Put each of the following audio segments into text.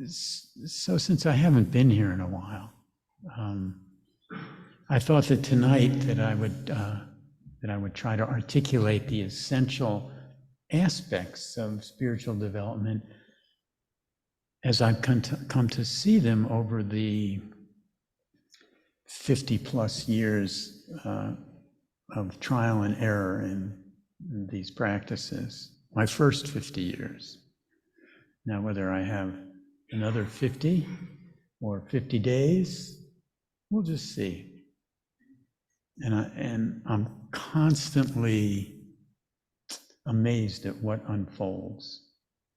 So since I haven't been here in a while, I thought that tonight that I would try to articulate the essential aspects of spiritual development as I've come to see them over the 50 plus years of trial and error in these practices. My first 50 years. Now, whether I have another 50 or 50 days, we'll just see. And I'm constantly amazed at what unfolds,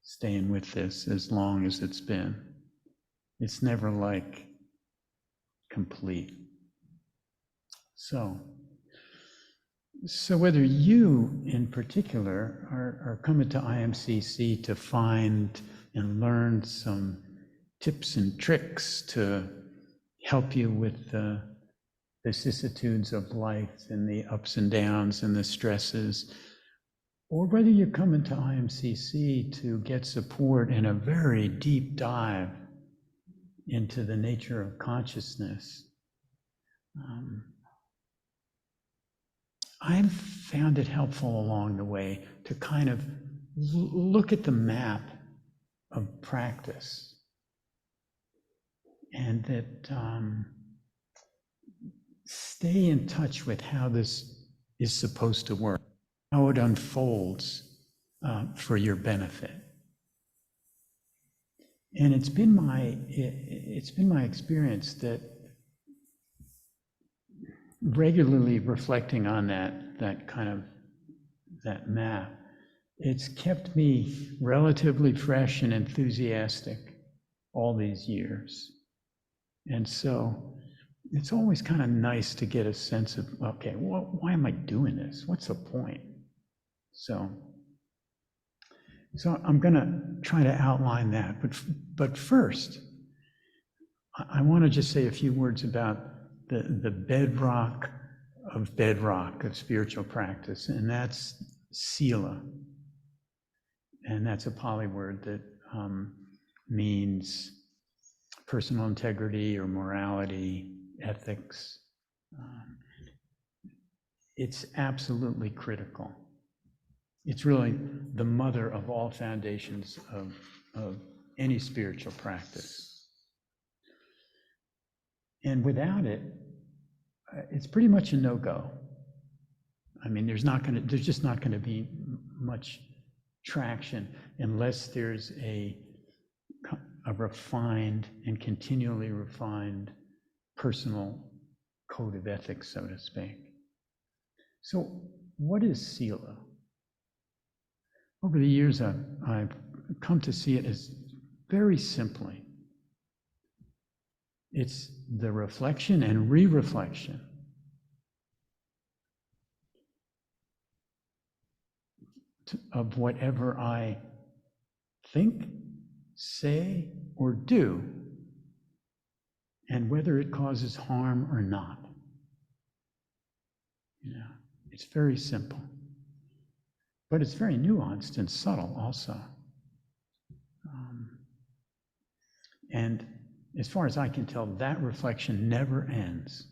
staying with this as long as it's been. It's never like complete. So whether you in particular are coming to IMCC to find and learn some tips and tricks to help you with the vicissitudes of life and the ups and downs and the stresses, or whether you're coming to IMCC to get support in a very deep dive into the nature of consciousness, I've found it helpful along the way to kind of look at the map of practice, and that stay in touch with how this is supposed to work, how it unfolds for your benefit. And it's been my experience that regularly reflecting on that map, it's kept me relatively fresh and enthusiastic all these years. And so it's always kind of nice to get a sense of, okay, why am I doing this? What's the point? So I'm going to try to outline that. But first, I want to just say a few words about the bedrock of spiritual practice, and that's sila. And that's a Pali word that means personal integrity or morality, ethics. It's absolutely critical. It's really the mother of all foundations of any spiritual practice. And without it, it's pretty much a no-go. I mean, there's just not going to be much traction unless there's a refined and continually refined personal code of ethics, so to speak. So what is sila? Over the years, I've come to see it as very simply. It's the reflection and re-reflection of whatever I think, say, or do, and whether it causes harm or not. It's very simple. But it's very nuanced and subtle also. And as far as I can tell, that reflection never ends.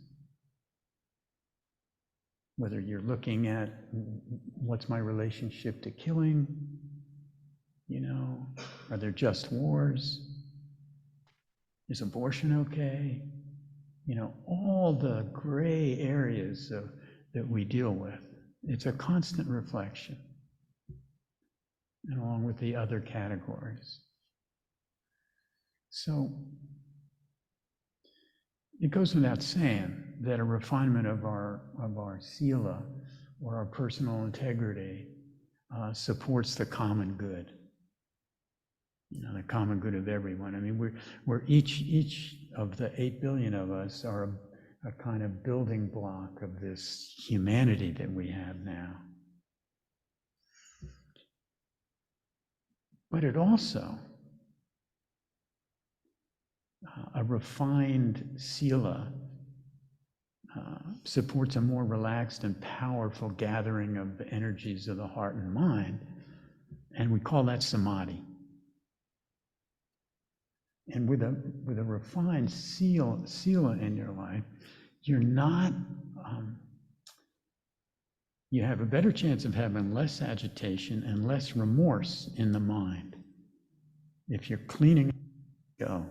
Whether you're looking at what's my relationship to killing, are there just wars? Is abortion okay? All the gray areas that we deal with. It's a constant reflection, and along with the other categories. So it goes without saying that a refinement of our sila, or our personal integrity, supports the common good. The common good of everyone. I mean, we're each of the 8 billion of us are a kind of building block of this humanity that we have now. But it also, a refined sila supports a more relaxed and powerful gathering of the energies of the heart and mind, and we call that samadhi. And with a refined sila in your life, you're not, you have a better chance of having less agitation and less remorse in the mind if you're cleaning go.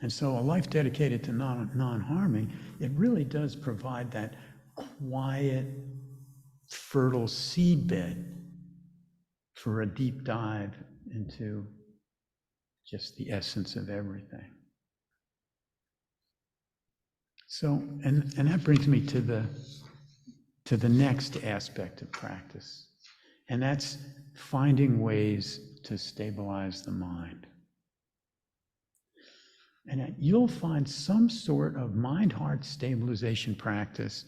And so a life dedicated to non-harming, it really does provide that quiet, fertile seedbed for a deep dive into just the essence of everything. So, and that brings me to the next aspect of practice, and that's finding ways to stabilize the mind. And you'll find some sort of mind-heart stabilization practice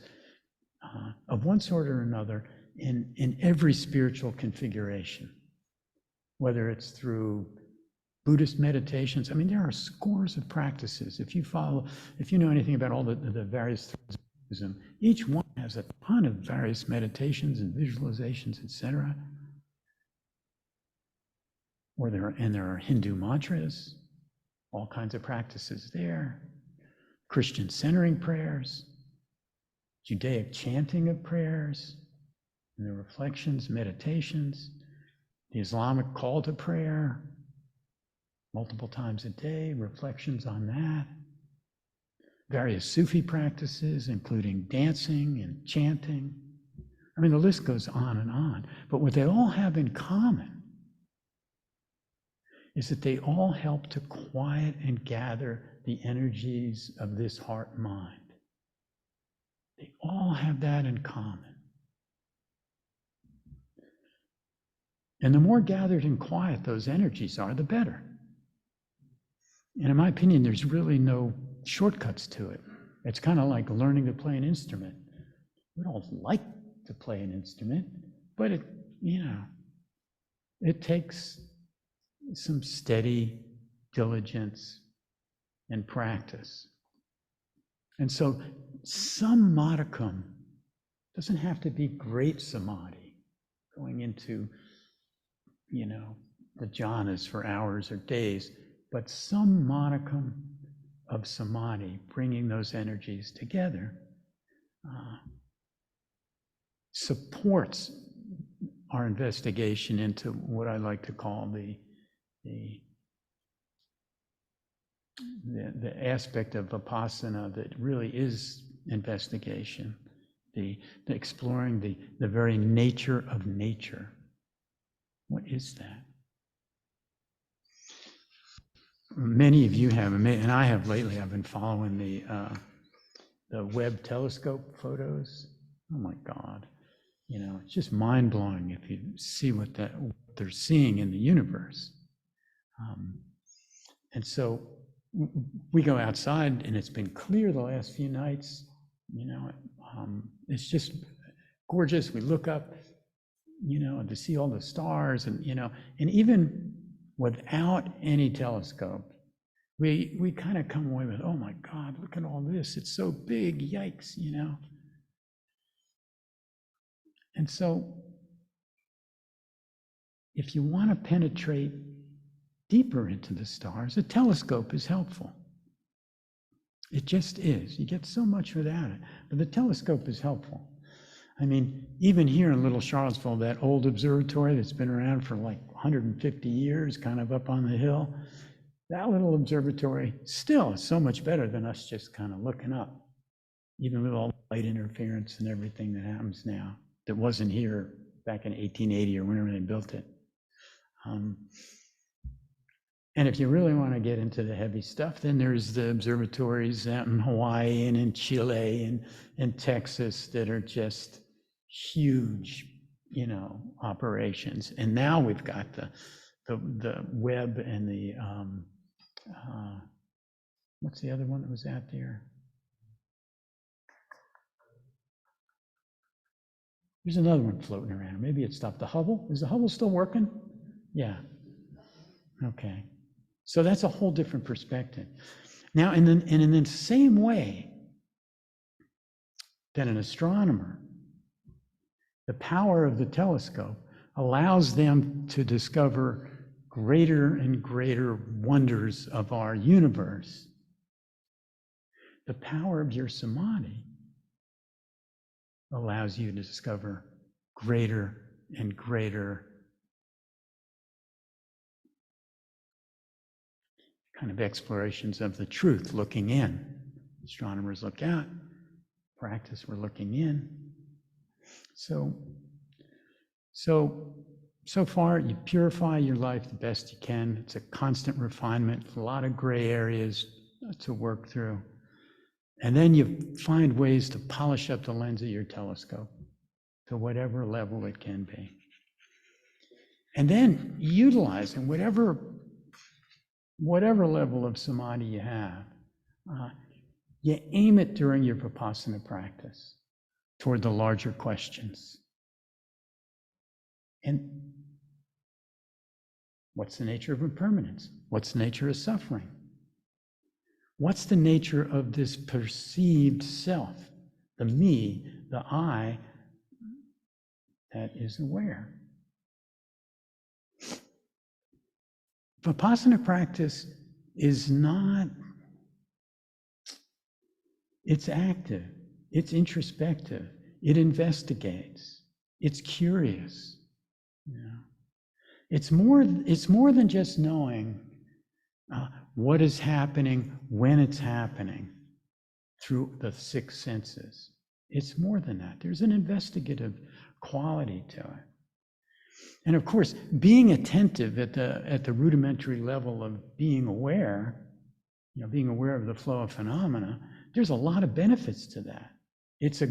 of one sort or another in every spiritual configuration, whether it's through Buddhist meditations. I mean, there are scores of practices. If you know anything about all the various threads of Buddhism, each one has a ton of various meditations and visualizations, etc. Or there are Hindu mantras, all kinds of practices there, Christian centering prayers, Judaic chanting of prayers, and the reflections, meditations, the Islamic call to prayer, multiple times a day, reflections on that, various Sufi practices, including dancing and chanting. I mean, the list goes on and on. But what they all have in common is that they all help to quiet and gather the energies of this heart-mind. They all have that in common. And the more gathered and quiet those energies are, the better. And in my opinion, there's really no shortcuts to it. It's kind of like learning to play an instrument. We don't like to play an instrument, but it takes some steady diligence and practice. And so some modicum doesn't have to be great samadhi, going into, the jhanas for hours or days, but some modicum of samadhi, bringing those energies together, supports our investigation into what I like to call the aspect of Vipassana that really is investigation, the exploring the very nature of nature. What is that? Many of you have, and I have lately. I've been following the Webb telescope photos. Oh my God, it's just mind-blowing if you see what they're seeing in the universe. And so we go outside, and it's been clear the last few nights. It's just gorgeous. We look up, to see all the stars, and even without any telescope, we kind of come away with, oh my God, look at all this. It's so big, yikes, And so if you want to penetrate deeper into the stars, a telescope is helpful. It just is. You get so much without it, but the telescope is helpful. I mean, even here in Little Charlottesville, that old observatory that's been around for like 150 years, kind of up on the hill, that little observatory still is so much better than us just kind of looking up, even with all the light interference and everything that happens now that wasn't here back in 1880 or whenever they built it. And if you really want to get into the heavy stuff, then there's the observatories out in Hawaii and in Chile and Texas that are just huge, operations. And now we've got the Webb and the what's the other one that was out there? There's another one floating around. Maybe it stopped. The Hubble? Is the Hubble still working? Yeah. Okay. So that's a whole different perspective. Now, in the same way that an astronomer, the power of the telescope allows them to discover greater and greater wonders of our universe, the power of your samadhi allows you to discover greater and greater kind of explorations of the truth, looking in. Astronomers look out, practice, we're looking in. So far, you purify your life the best you can. It's a constant refinement, a lot of gray areas to work through. And then you find ways to polish up the lens of your telescope to whatever level it can be. And then utilizing whatever level of samadhi you have, you aim it during your Vipassana practice toward the larger questions. And what's the nature of impermanence? What's the nature of suffering? What's the nature of this perceived self, the me, the I, that is aware? Vipassana practice is not, it's active, it's introspective, it investigates, it's curious. You know? It's more than just knowing what is happening when it's happening through the six senses. It's more than that. There's an investigative quality to it. And of course, being attentive at the rudimentary level of being aware, being aware of the flow of phenomena, there's a lot of benefits to that. It's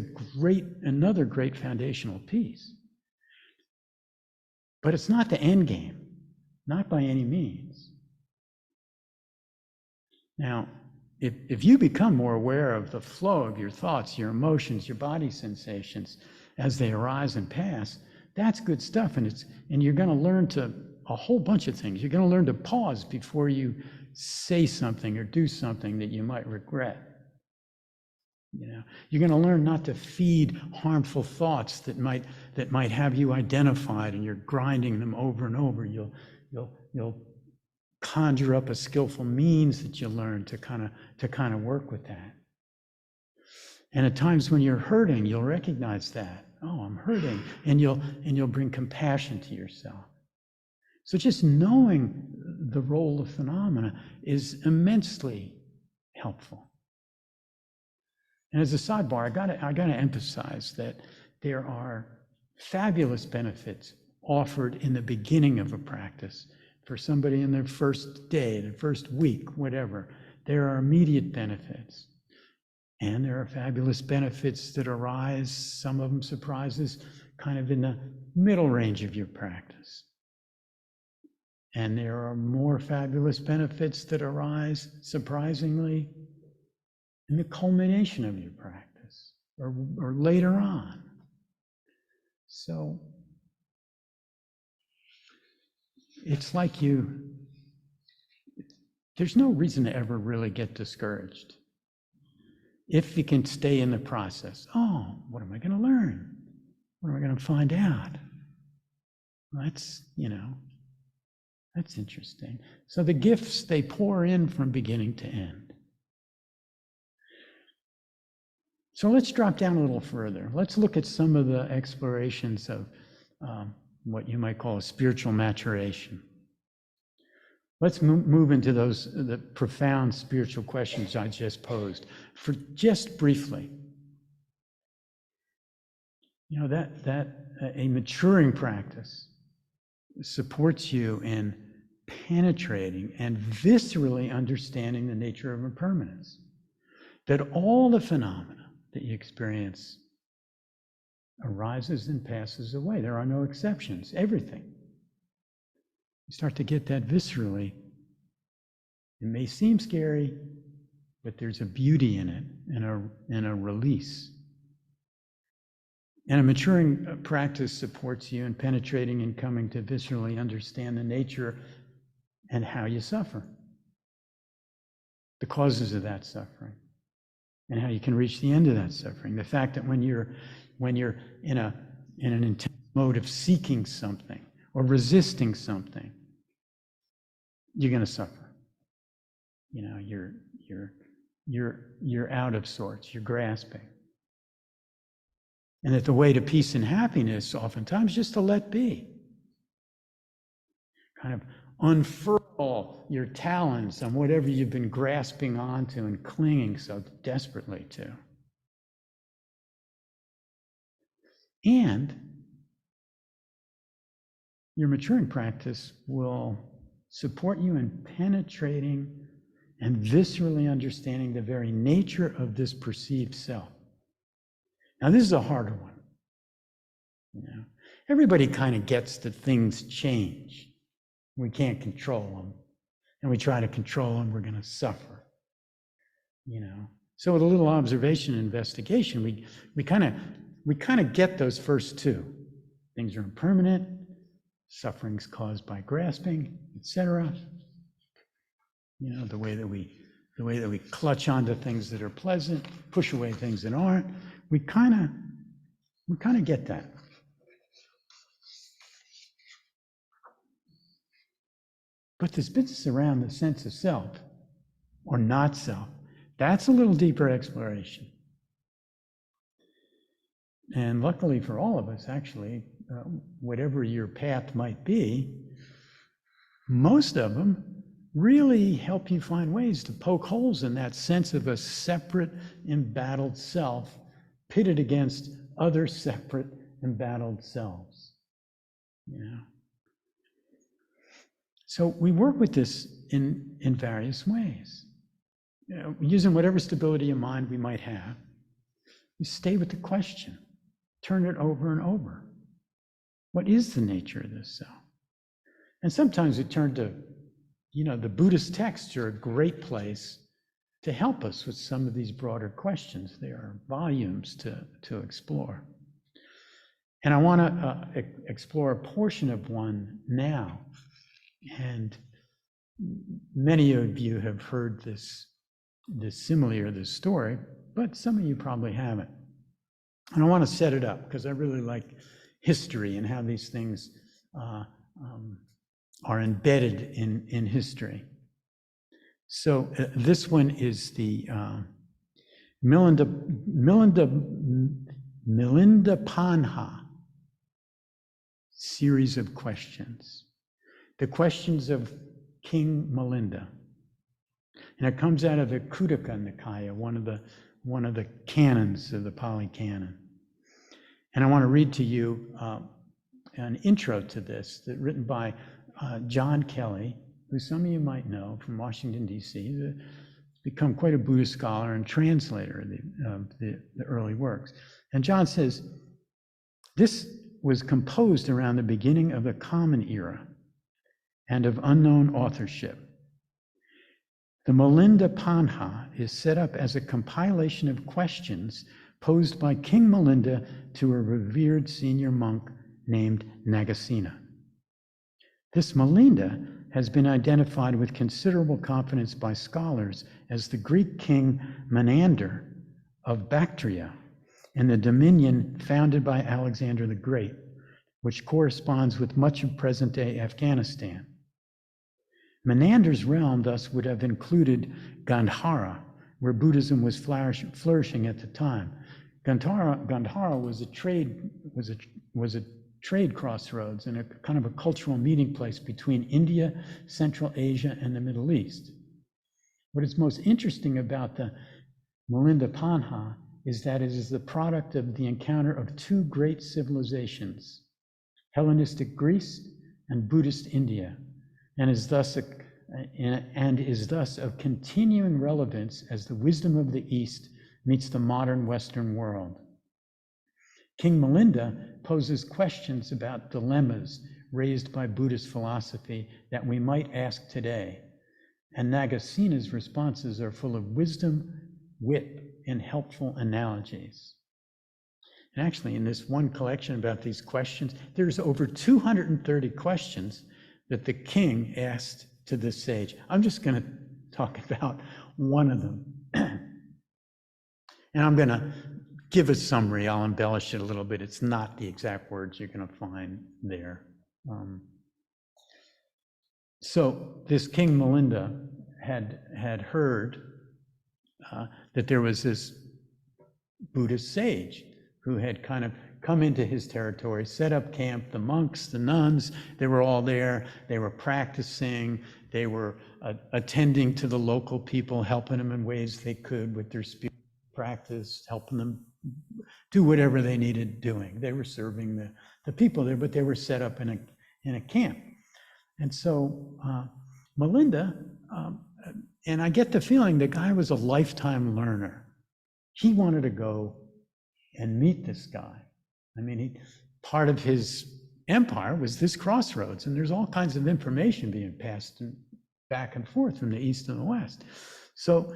another great foundational piece. But it's not the end game, not by any means. Now, if you become more aware of the flow of your thoughts, your emotions, your body sensations as they arise and pass, that's good stuff. And you're going to learn a whole bunch of things. You're going to learn to pause before you say something or do something that you might regret. You're going to learn not to feed harmful thoughts that might have you identified, and you're grinding them over and over. You'll conjure up a skillful means that you learn to kind of work with that. And at times when you're hurting, you'll recognize that. Oh, I'm hurting, and you'll bring compassion to yourself. So just knowing the role of phenomena is immensely helpful. And as a sidebar, I gotta emphasize that there are fabulous benefits offered in the beginning of a practice for somebody in their first day, their first week, whatever. There are immediate benefits. And there are fabulous benefits that arise, some of them surprises, kind of in the middle range of your practice. And there are more fabulous benefits that arise, surprisingly, in the culmination of your practice, or later on. So it's like there's no reason to ever really get discouraged. If you can stay in the process. Oh, what am I going to learn? What am I going to find out? Well, that's interesting. So the gifts, they pour in from beginning to end. So let's drop down a little further. Let's look at some of the explorations of what you might call a spiritual maturation. Let's move into the profound spiritual questions I just posed for just briefly. That a maturing practice supports you in penetrating and viscerally understanding the nature of impermanence. That all the phenomena that you experience arises and passes away. There are no exceptions. Everything. You start to get that viscerally. It may seem scary, but there's a beauty in it and a release. And a maturing practice supports you in penetrating and coming to viscerally understand the nature and how you suffer, the causes of that suffering, and how you can reach the end of that suffering. The fact that when you're in an intense mode of seeking something or resisting something, you're going to suffer. You know, you're out of sorts, you're grasping. And that the way to peace and happiness oftentimes just to let be. Kind of unfurl your talons on whatever you've been grasping onto and clinging so desperately to. And your maturing practice will support you in penetrating and viscerally understanding the very nature of this perceived self. Now, this is a harder one. You know, everybody kind of gets that things change. We can't control them. And we try to control them, we're going to suffer. You know, so with a little observation and investigation, we kind of get those first two. Things are impermanent, suffering's caused by grasping, etc. You know, the way that we clutch onto things that are pleasant, push away things that aren't. We kind of get that. But this business around the sense of self or not self, that's a little deeper exploration. And luckily for all of us, actually, whatever your path might be, most of them really help you find ways to poke holes in that sense of a separate, embattled self pitted against other separate, embattled selves. You know? So we work with this in various ways. You know, using whatever stability of mind we might have, we stay with the question, turn it over and over. What is the nature of this self? And sometimes we turn to, you know, the Buddhist texts are a great place to help us with some of these broader questions. There are volumes to explore. And I want to explore a portion of one now. And many of you have heard this simile or this story, but some of you probably haven't. And I want to set it up because I really like history and how these things are embedded in history. So this one is the Milinda Panha series of questions. The questions of King Milinda. And it comes out of the Khuddaka Nikaya, one of the canons of the Pali Canon. And I want to read to you an intro to this written by John Kelly, who some of you might know from Washington, D.C. He's become quite a Buddhist scholar and translator of the early works. And John says, this was composed around the beginning of the Common Era and of unknown authorship. The Milinda Panha is set up as a compilation of questions posed by King Milinda to a revered senior monk named Nagasena. This Milinda has been identified with considerable confidence by scholars as the Greek king Menander of Bactria in the dominion founded by Alexander the Great, which corresponds with much of present-day Afghanistan. Menander's realm thus would have included Gandhara, where Buddhism was flourishing at the time. Gandhara was a trade crossroads and a kind of a cultural meeting place between India, Central Asia, and the Middle East. What is most interesting about the Milinda Panha is that it is the product of the encounter of two great civilizations, Hellenistic Greece and Buddhist India, and is thus of continuing relevance as the wisdom of the East meets the modern Western world. King Milinda poses questions about dilemmas raised by Buddhist philosophy that we might ask today, and Nagasena's responses are full of wisdom, wit, and helpful analogies. And actually, in this one collection about these questions, there's over 230 questions that the king asked to this sage. I'm just going to talk about one of them. And I'm going to give a summary. I'll embellish it a little bit. It's not the exact words you're going to find there. So this King Melinda had heard that there was this Buddhist sage who had kind of come into his territory, set up camp. The monks, the nuns, they were all there. They were practicing. They were attending to the local people, helping them in ways they could with their spiritual practice, helping them do whatever they needed doing. They were serving the people there, but they were set up in a camp. And so Melinda, and I get the feeling the guy was a lifetime learner. He wanted to go and meet this guy. I mean, part of his empire was this crossroads, and there's all kinds of information being passed back and forth from the east and the west. So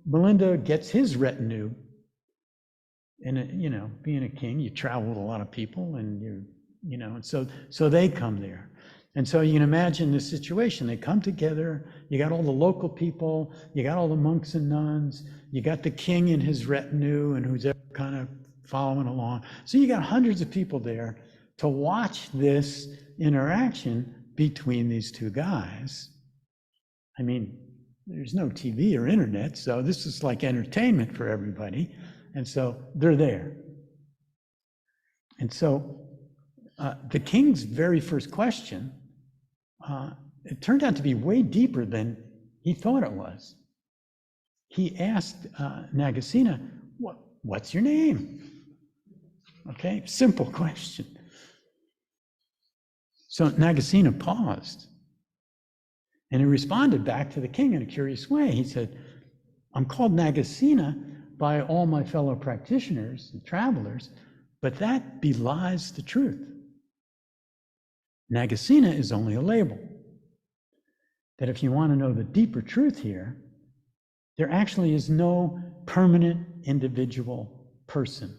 Melinda gets his retinue, and you know, being a king, you travel with a lot of people, and and so they come there. And so you can imagine the situation. They come together, you got all the local people, you got all the monks and nuns, you got the king and his retinue and who's ever kind of following along. So you got hundreds of people there to watch this interaction between these two guys. I mean, there's no TV or internet, so this is like entertainment for everybody. And so they're there. And so the king's very first question, it turned out to be way deeper than he thought it was. He asked Nagasena, what's your name? Okay, simple question. So Nagasena paused, and he responded back to the king in a curious way. He said, I'm called Nagasena by all my fellow practitioners and travelers, but that belies the truth. Nagasena is only a label. That if you want to know the deeper truth here, there actually is no permanent individual person.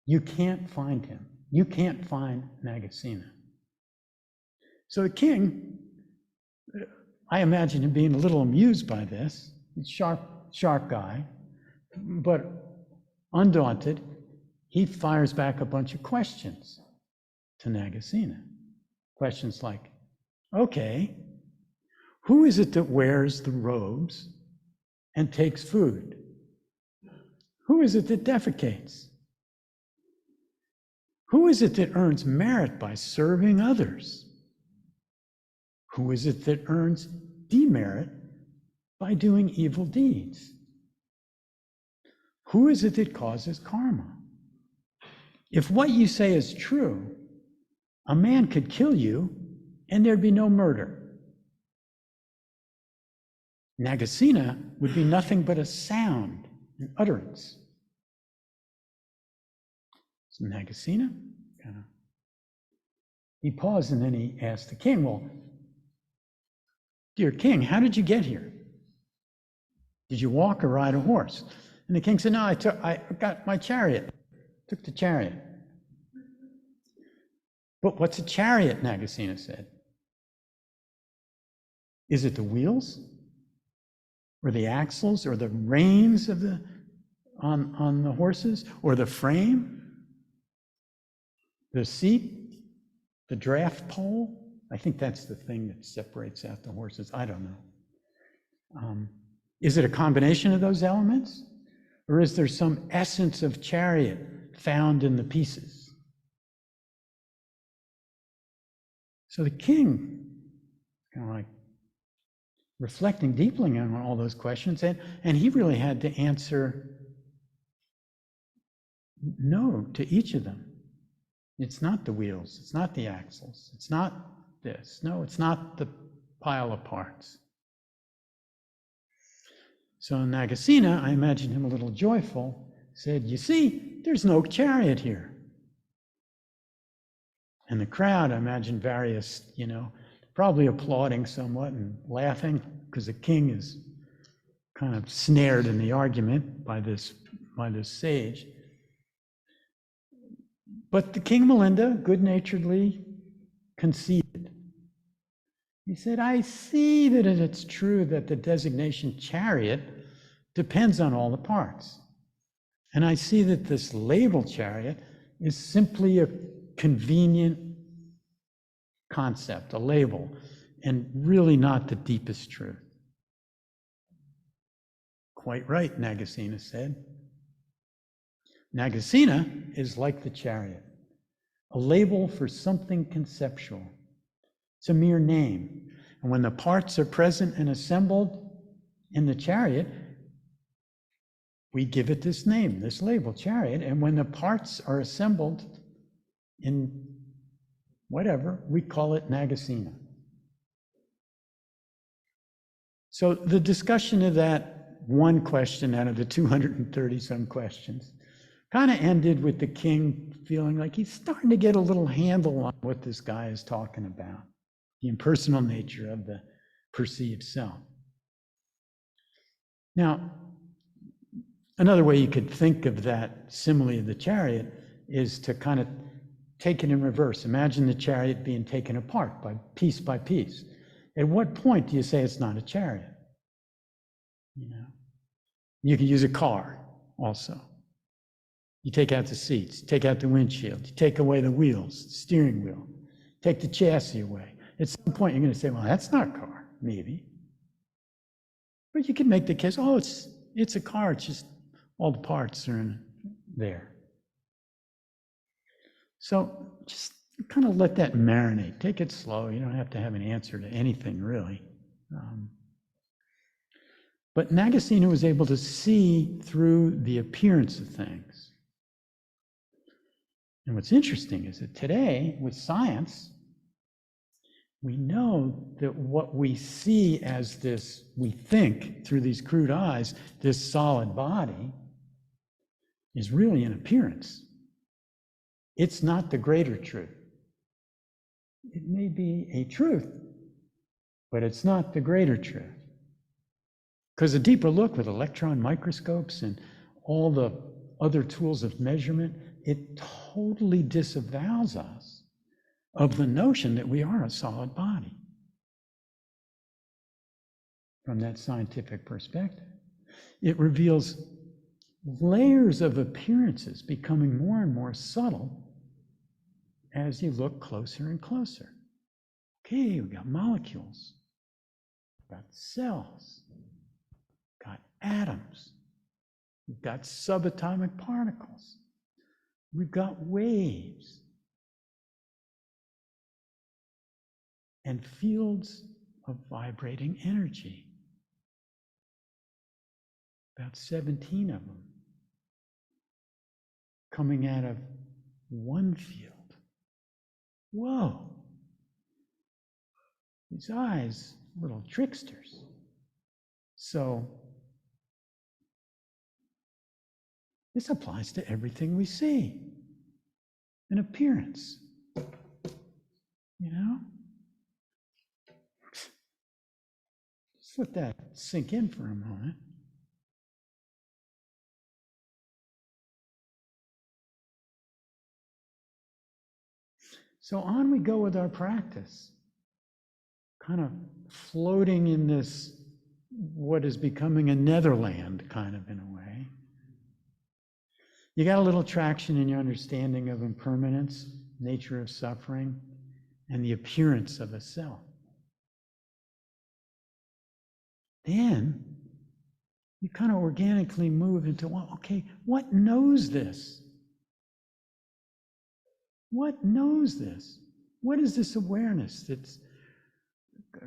You can't find him. You can't find Nagasena. So the king, I imagine him being a little amused by this. He's a sharp guy, but undaunted, he fires back a bunch of questions to Nagasena. Questions like, okay, who is it that wears the robes and takes food? Who is it that defecates? Who is it that earns merit by serving others? Who is it that earns demerit by doing evil deeds? Who is it that causes karma? If what you say is true, a man could kill you and there'd be no murder. Nagasena would be nothing but a sound, an utterance. So Nagasena, he paused and then he asked the king, well, dear king, how did you get here? Did you walk or ride a horse? And the king said, no, I got my chariot, took the chariot. But what's a chariot, Nagasena said? Is it the wheels? Or the axles? Or the reins of on the horses? Or the frame? The seat? The draft pole? I think that's the thing that separates out the horses. I don't know. Is it a combination of those elements? Or is there some essence of chariot found in the pieces? So the king, kind of like reflecting deeply on all those questions, and he really had to answer no to each of them. It's not the wheels, it's not the axles, it's not this, no, it's not the pile of parts. So Nagasena, I imagine him a little joyful, said, you see, there's no chariot here. And the crowd, I imagine various, probably applauding somewhat and laughing because the king is kind of snared in the argument by this sage. But the King Melinda good-naturedly conceded. He said, I see that it's true that the designation chariot depends on all the parts. And I see that this label chariot is simply a convenient concept, a label, and really not the deepest truth. Quite right, Nagasena said. Nagasena is like the chariot, a label for something conceptual. It's a mere name. And when the parts are present and assembled in the chariot, we give it this name, this label, chariot. And when the parts are assembled in whatever, we call it Nagasena. So the discussion of that one question out of the 230 some questions kind of ended with the king feeling like he's starting to get a little handle on what this guy is talking about, the impersonal nature of the perceived self. Now, another way you could think of that simile of the chariot is to kind of take it in reverse. Imagine the chariot being taken apart by piece. At what point do you say it's not a chariot? You know, you can use a car also. You take out the seats, take out the windshield, you take away the wheels, the steering wheel, take the chassis away. At some point, you're going to say, well, that's not a car, maybe. But you can make the case, oh, it's a car, it's just all the parts are in there. So just kind of let that marinate. Take it slow. You don't have to have an answer to anything, really. But Nagasena was able to see through the appearance of things. And what's interesting is that today, with science, we know that what we see as this, we think through these crude eyes, this solid body, is really an appearance. It's not the greater truth. It may be a truth, but it's not the greater truth. Because a deeper look with electron microscopes and all the other tools of measurement, it totally disavows us of the notion that we are a solid body from that scientific perspective. It reveals layers of appearances becoming more and more subtle as you look closer and closer. Okay, we've got molecules, we've got cells, we've got atoms, we've got subatomic particles, we've got waves, and fields of vibrating energy. About 17 of them coming out of one field. Whoa! These eyes, little tricksters. So, this applies to everything we see. An appearance. You know? Just let that sink in for a moment. So on we go with our practice, kind of floating in this, what is becoming a netherland, kind of in a way. You got a little traction in your understanding of impermanence, nature of suffering, and the appearance of a self. Then you kind of organically move into, well, okay, what knows this? What knows this? What is this awareness that's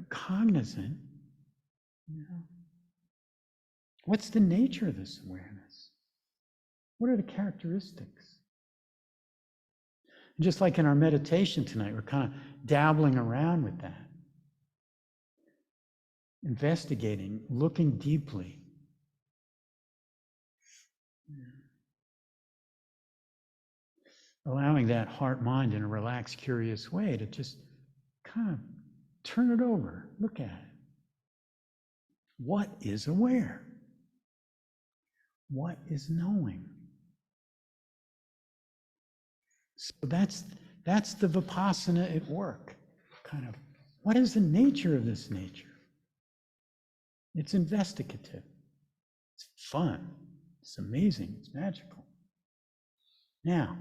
cognizant? You know? What's the nature of this awareness? What are the characteristics? And just like in our meditation tonight, we're kind of dabbling around with that. Investigating, looking deeply. Allowing that heart mind in a relaxed, curious way to just kind of turn it over, look at it. What is aware? What is knowing? So that's the Vipassana at work. Kind of, what is the nature of this nature? It's investigative. It's fun. It's amazing. It's magical. Now,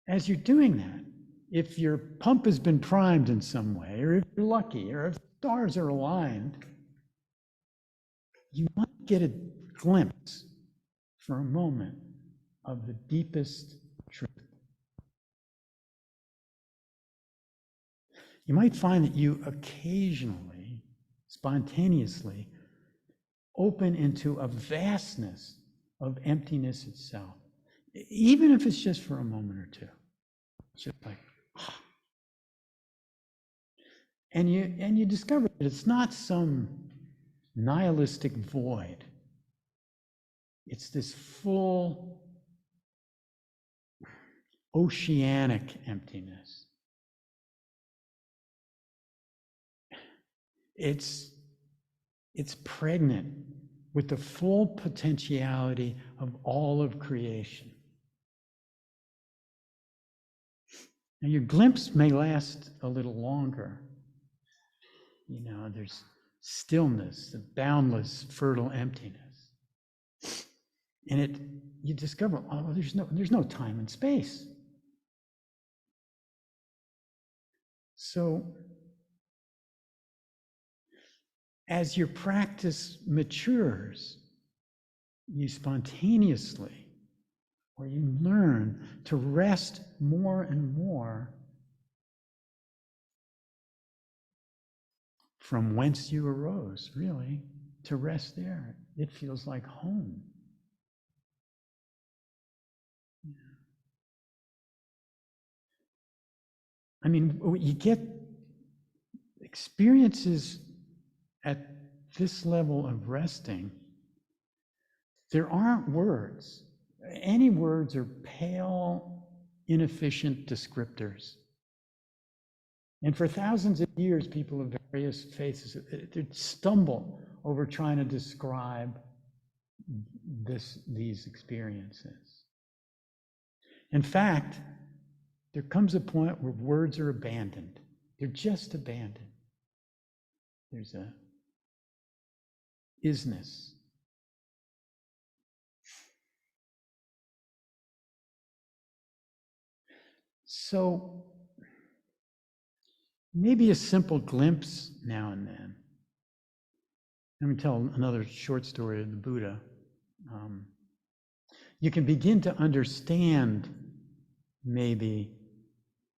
as you're doing that, if your pump has been primed in some way, or if you're lucky, or if stars are aligned, you might get a glimpse for a moment of the deepest truth. You might find that you occasionally, spontaneously, open into a vastness of emptiness itself, even if it's just for a moment or two. It's just like, and you discover that it's not some nihilistic void. It's this full oceanic emptiness. It's pregnant with the full potentiality of all of creation. Now, your glimpse may last a little longer. You know, there's stillness, the boundless, fertile emptiness. And you discover, oh, there's no time and space. So, as your practice matures, you spontaneously, or you learn to rest more and more from whence you arose, really, to rest there. It feels like home. I mean, you get experiences at this level of resting. There aren't words. Any words are pale, inefficient descriptors. And for thousands of years, people of various faiths stumble over trying to describe these experiences. In fact, there comes a point where words are abandoned. They're just abandoned. There's a isness. So maybe a simple glimpse now and then. Let me tell another short story of the Buddha. You can begin to understand maybe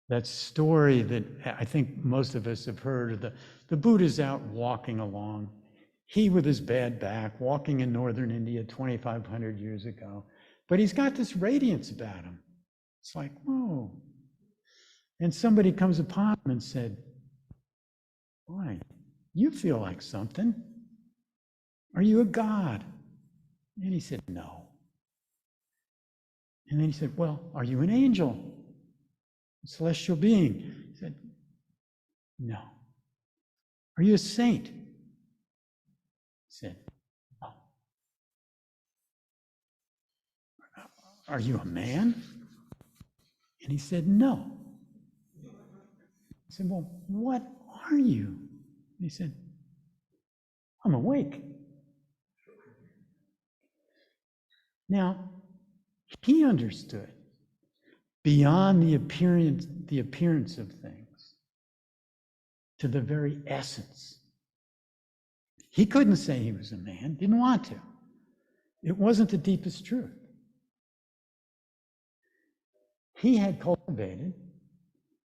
that story that I think most of us have heard of the Buddha's out walking along. He with his bad back, walking in northern India 2,500 years ago. But he's got this radiance about him. It's like, whoa. And somebody comes upon him and said, boy, you feel like something. Are you a god? And he said, no. And then he said, well, are you an angel? A celestial being? He said, no. Are you a saint? He said, no. Are you a man? And he said, no. I said, well, what are you? And he said, I'm awake. Now, he understood beyond the appearance of things to the very essence. He couldn't say he was a man, didn't want to. It wasn't the deepest truth. He had cultivated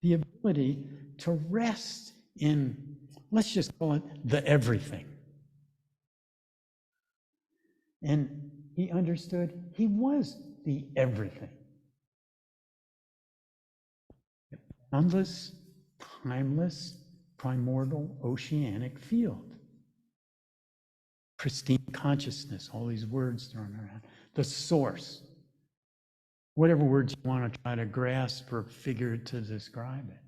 the ability to rest in, let's just call it the everything. And he understood he was the everything. Boundless, timeless, primordial, oceanic field. Pristine consciousness, all these words thrown around. The source. Whatever words you want to try to grasp or figure to describe it.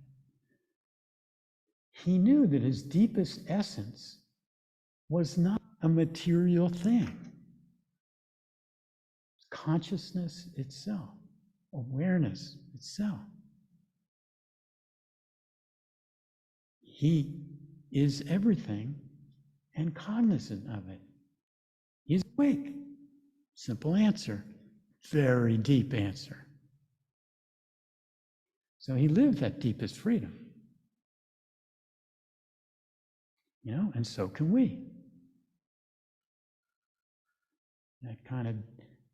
He knew that his deepest essence was not a material thing. Consciousness itself, awareness itself. He is everything and cognizant of it. He's awake. Simple answer. Very deep answer. So he lived that deepest freedom. And so can we. That kind of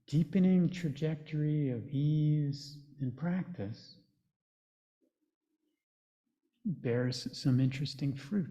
deepening trajectory of ease and practice bears some interesting fruit.